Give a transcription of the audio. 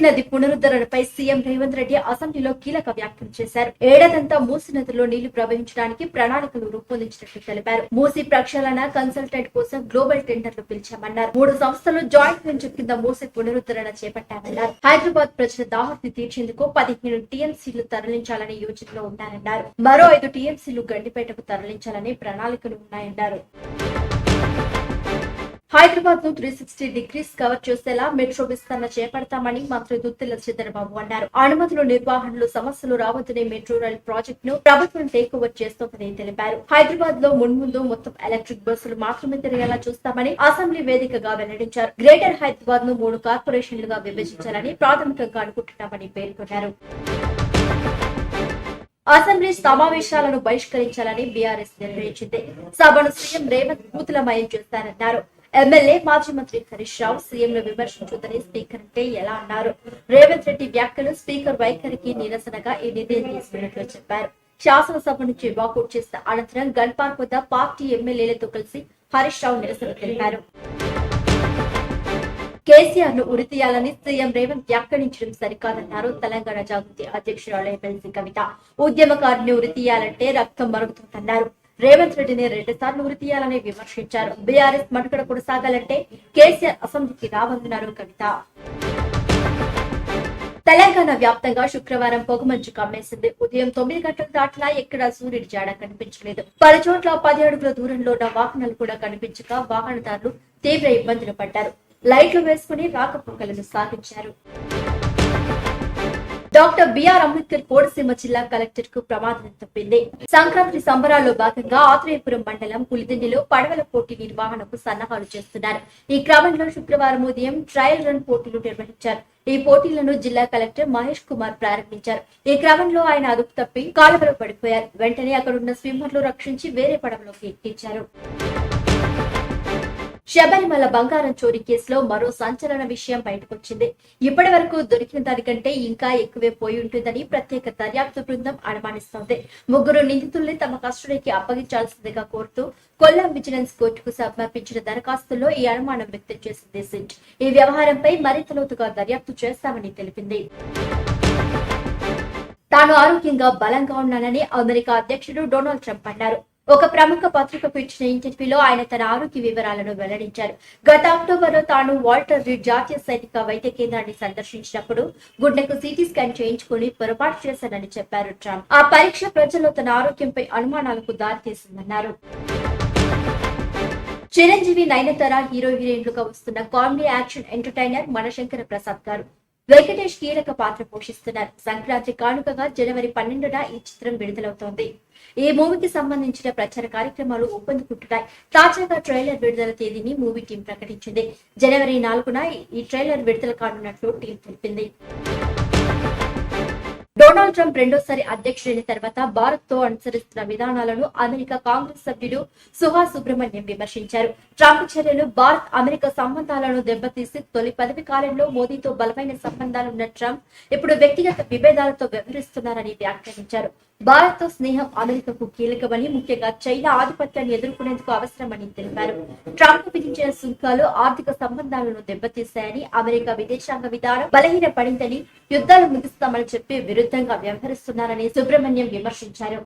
నది పునరుద్ధరణపై సీఎం రేవంత్ రెడ్డి అసెంబ్లీలో కీలక వ్యాఖ్యలు చేశారు. ఏడాదంతా మూసీ నదిలో నీళ్లు ప్రవహించడానికి ప్రణాళికలు రూపొందించినట్లు తెలిపారు. మూసీ ప్రక్షాళన కన్సల్టెంట్ కోసం గ్లోబల్ టెండర్లు పిలిచామన్నారు. 3 సంస్థలు జాయింట్ వెంచర్ కింద మూసీ పునరుద్ధరణ చేపట్టామన్నారు. హైదరాబాద్ ప్రజల దాహర్ని తీర్చేందుకు 15 టీఎంసీలు తరలించాలని యోచనలో ఉన్నారన్నారు. మరో 5 టీఎంసీలు గండిపేటకు తరలించాలని ప్రణాళికలు ఉన్నాయన్నారు. హైదరాబాద్ ను 360 డిగ్రీస్ కవర్ చేసేలా మెట్రో విస్తరణ చేపడతామని మంత్రి దుద్దిళ్ల శ్రీధరబాబు అన్నారు. అనుమతులు నిర్వహణలో సమస్యలు రావద్దనే మెట్రో రైల్ ప్రాజెక్ట్ ను ప్రభుత్వం టేక్ ఓవర్ చేస్తోందని తెలిపారు. హైదరాబాద్ లో మున్ముందు మొత్తం ఎలక్ట్రిక్ బస్సులు మాత్రమే తిరిగేలా చూస్తామని అసెంబ్లీ వేదికగా వెల్లడించారు. గ్రేటర్ హైదరాబాద్ ను 3 కార్పొరేషన్లుగా విభజించాలని ప్రాథమికంగా అనుకుంటున్నామని పేర్కొన్నారు. అసెంబ్లీ సమావేశాలను బహిష్కరించాలని బీఆర్ఎస్ నిర్ణయించింది. సభను సీఎం రేవంత్ బూతులమయం చేస్తారన్నారు. ఎమ్మెల్యే మాజీ మంత్రి హరీష్ రావు సీఎంను విమర్శించుదని స్పీకర్ అంటే ఎలా అన్నారు. రేవంత్ రెడ్డి వ్యాఖ్యలు స్పీకర్ వైఖరికి నిరసనగా ఈ నిర్ణయం తీసుకున్నట్లు చెప్పారు. శాసనసభ నుంచి వాకౌట్ చేసిన అనంతరం గన్ పార్క్ వద్ద పార్టీ ఎమ్మెల్యేలతో కలిసి హరీష్ రావు నిరసన తెలిపారు. కేసీఆర్ ను ఉరితీయాలని సీఎం రేవంత్ వ్యాఖ్యానించడం సరికాదన్నారు తెలంగాణ జాగృతి అధ్యక్షురాలు ఎమ్మెల్సీ కవిత. ఉద్యమకారుని ఉరితీయాలంటే రక్తం మరుగుతుందన్నారు. రేవంత్ రెడ్డిని 2 సార్లు ఉరితీయాలని విమర్శించారు. బీఆర్ఎస్ మనుగడ కొనసాగాలంటే కేసీఆర్ అసెంబ్లీకి రావాలన్నారు కవిత. తెలంగాణ వ్యాప్తంగా శుక్రవారం పొగమంచు కమ్మేసింది. ఉదయం 9 గంటలు దాటినా ఎక్కడా సూర్యుడి జాడ కనిపించలేదు. పలు చోట్ల 10 అడుగుల దూరంలో ఉన్న వాహనాలు కూడా కనిపించక వాహనదారులు తీవ్ర ఇబ్బందులు పడ్డారు. లైట్లు వేసుకుని రాకపోకలను సాగించారు. డాక్టర్ బిఆర్ అంబేద్కర్ కోనసీమ జిల్లా కలెక్టర్ కు ప్రమాదం తప్పింది. సంక్రాంతి సంబరాల్లో భాగంగా ఆత్రేయపురం మండలం పులిదిండిలో పడవల పోటీ నిర్వహణకు సన్నాహాలు చేస్తున్నారు. ఈ క్రమంలో శుక్రవారం ఉదయం ట్రయల్ రన్ పోటీలు నిర్వహించారు. ఈ పోటీలను జిల్లా కలెక్టర్ మహేష్ కుమార్ ప్రారంభించారు. ఈ క్రమంలో ఆయన అదుపు తప్పి కాలువలో పడిపోయారు. వెంటనే అక్కడున్న స్విమ్మర్లు రక్షించి వేరే పడవలోకి ఎక్కించారు. శబరిమల బంగారం చోరీ కేసులో మరో సంచలన విషయం బయటకొచ్చింది. ఇప్పటి వరకు దొరికిన దానికంటే ఇంకా ఎక్కువే పోయి ఉంటుందని ప్రత్యేక దర్యాప్తు బృందం అనుమానిస్తోంది. 3 నిందితుల్ని తమ కస్టడీకి అప్పగించాల్సిందిగా కోరుతూ కొల్లాం విజిలెన్స్ కోర్టుకు సమర్పించిన దరఖాస్తుల్లో ఈ అనుమానం వ్యక్తం చేసింది సిట్. ఈ వ్యవహారంపై మరింత లోతుగా దర్యాప్తు చేస్తామని తెలిపింది. తాను ఆరోగ్యంగా బలంగా ఉన్నానని అమెరికా అధ్యక్షుడు డొనాల్డ్ ట్రంప్ అన్నారు. ఒక ప్రముఖ పత్రికకు ఇచ్చిన ఇంటర్వ్యూలో ఆయన తన ఆరోగ్య వివరాలను వెల్లడించారు. గత అక్టోబర్లో తాను వాల్టర్ రీడ్ జాతీయ సైనిక వైద్య కేంద్రాన్ని సందర్శించినప్పుడు గుండెకు సిటీ స్కాన్ చేయించుకుని పొరపాటు చేశానని చెప్పారు ట్రంప్. ఆ పరీక్ష ప్రజల్లో తన ఆరోగ్యంపై అనుమానాలకు దారితీసిందన్నారు. చిరంజీవి, నయనతార హీరోయిన్లుగా వస్తున్న కామెడీ యాక్షన్ ఎంటర్టైనర్ మనశంకర ప్రసాద్ గారు వెంకటేష్ కీలక పాత్ర పోషిస్తున్నారు. సంక్రాంతి కానుకగా జనవరి 12న ఈ చిత్రం విడుదలవుతోంది. ఈ మూవీకి సంబంధించిన ప్రచార కార్యక్రమాలు ఊపందుకుంటున్నాయి. తాజాగా ట్రైలర్ విడుదల తేదీని మూవీ టీం ప్రకటించింది. జనవరి 4న ఈ ట్రైలర్ విడుదల కానున్నట్లు టీం తెలిపింది. డొనాల్డ్ ట్రంప్ రెండోసారి అధ్యక్షుడైన తర్వాత భారత్ తో అనుసరిస్తున్న విధానాలను అమెరికా కాంగ్రెస్ సభ్యుడు సుహాస్ సుబ్రహ్మణ్యం విమర్శించారు. ట్రంప్ చర్యలు భారత్ అమెరికా సంబంధాలను దెబ్బతీసి తొలి పదవి కాలంలో మోదీతో బలమైన సంబంధాలున్న ట్రంప్ ఇప్పుడు వ్యక్తిగత విభేదాలతో వ్యవహరిస్తున్నారని వ్యాఖ్యానించారు. భారత్ తో స్నేహం అమెరికాకు కీలకమని, ముఖ్యంగా చైనా ఆధిపత్యాన్ని ఎదుర్కొనేందుకు అవసరమని తెలిపారు. ట్రంప్ విధించిన సుంకాలు ఆర్థిక సంబంధాలను దెబ్బతీశాయని, అమెరికా విదేశాంగ విధానం బలహీన పడిందని, యుద్ధాలు ముగిస్తామని చెప్పి విరుద్ధంగా వ్యవహరిస్తున్నారని సుబ్రహ్మణ్యం విమర్శించారు.